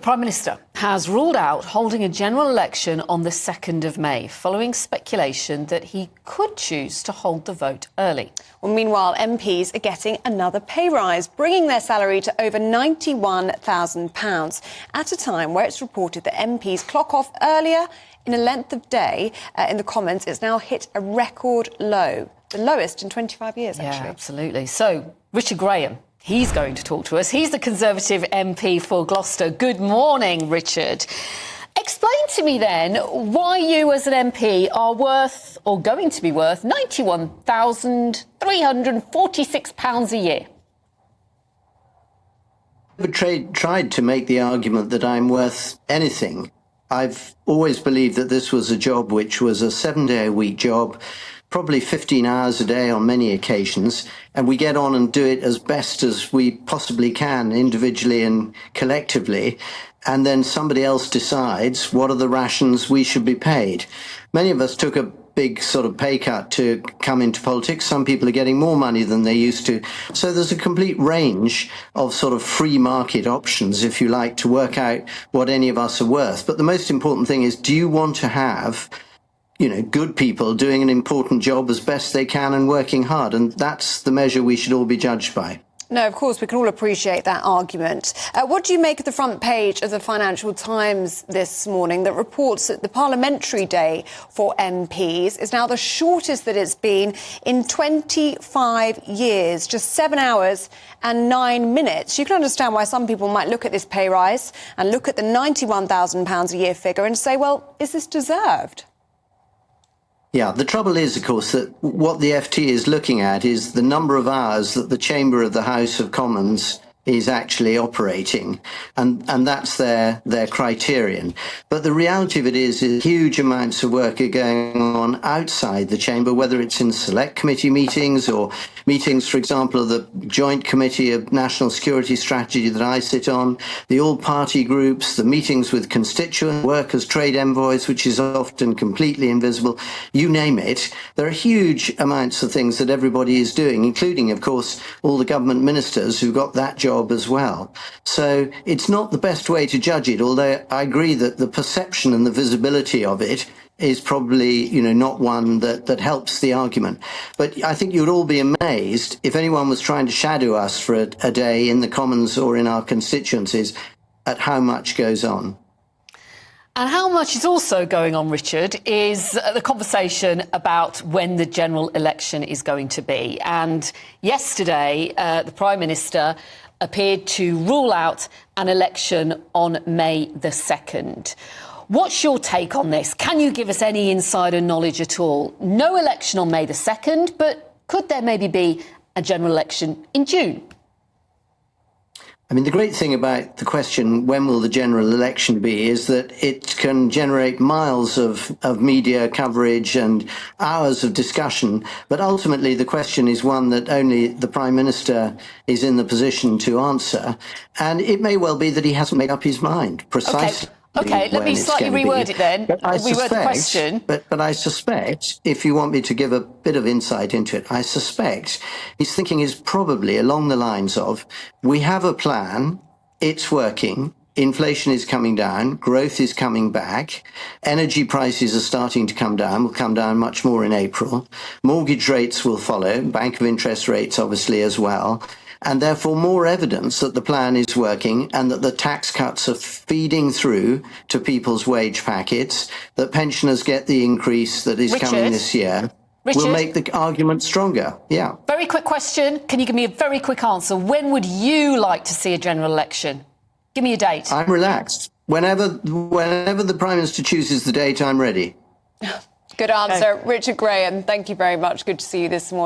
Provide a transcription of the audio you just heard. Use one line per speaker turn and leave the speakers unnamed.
Prime Minister has ruled out holding a general election on the 2nd of May, following speculation that he could choose to hold the vote early.
Well, meanwhile, MPs are getting another pay rise, bringing their salary to over £91,000 at a time where it's reported that MPs clock off earlier in a length of day. In the Commons, it's now hit a record low, the lowest in 25 years, actually.
Yeah, absolutely. So, Richard Graham, he's going to talk to us. He's the Conservative MP for Gloucester. Good morning, Richard. Explain to me then why you as an MP are worth, or going to be worth, £91,346 a year.
I've tried to make the argument that I'm worth anything. I've always believed that this was a job which was a 7-day-a-week job, probably 15 hours a day on many occasions, and we get on and do it as best as we possibly can, individually and collectively, and then somebody else decides what are the rations we should be paid. Many of us took a big sort of pay cut to come into politics. Some people are getting more money than they used to. So there's a complete range of sort of free market options, if you like, to work out what any of us are worth. But the most important thing is, do you want to have, you know, good people doing an important job as best they can and working hard? And that's the measure we should all be judged by.
No, of course, we can all appreciate that argument. What do you make of the front page of the Financial Times this morning that reports that the parliamentary day for MPs is now the shortest that it's been in 25 years, just 7 hours and 9 minutes? You can understand why some people might look at this pay rise and look at the £91,000 a year figure and say, well, is this deserved?
Yeah, the trouble is, of course, that what the FT is looking at is the number of hours that the Chamber of the House of Commons is actually operating, and that's their criterion. But the reality of it is huge amounts of work are going on outside the chamber, whether it's in select committee meetings or meetings, for example, of the Joint Committee of National Security Strategy that I sit on, the all-party groups, the meetings with constituent workers, trade envoys, which is often completely invisible, you name it. There are huge amounts of things that everybody is doing, including, of course, all the government ministers who've got that job as well. So it's not the best way to judge it, although I agree that the perception and the visibility of it is probably, you know, not one that helps the argument. But I think you'd all be amazed if anyone was trying to shadow us for a day in the Commons or in our constituencies at how much goes on.
And how much is also going on, Richard, is the conversation about when the general election is going to be. And yesterday, the Prime Minister appeared to rule out an election on May the 2nd. What's your take on this? Can you give us any insider knowledge at all? No election on May the 2nd, but could there maybe be a general election in June?
I mean, the great thing about the question, when will the general election be, is that it can generate miles of media coverage and hours of discussion. But ultimately, the question is one that only the Prime Minister is in the position to answer. And it may well be that he hasn't made up his mind precisely.
OK, let me slightly reword it then. Reword the question.
But I suspect, if you want me to give a bit of insight into it, I suspect his thinking is probably along the lines of, we have a plan, it's working, inflation is coming down, growth is coming back, energy prices are starting to come down, will come down much more in April, mortgage rates will follow, bank of interest rates obviously as well, and therefore more evidence that the plan is working and that the tax cuts are feeding through to people's wage packets, that pensioners get the increase that is coming this year, will make the argument stronger. Yeah.
Very quick question. Can you give me a very quick answer? When would you like to see a general election? Give me a date.
I'm relaxed. Whenever the Prime Minister chooses the date, I'm ready.
Good answer. Okay. Richard Graham, thank you very much. Good to see you this morning.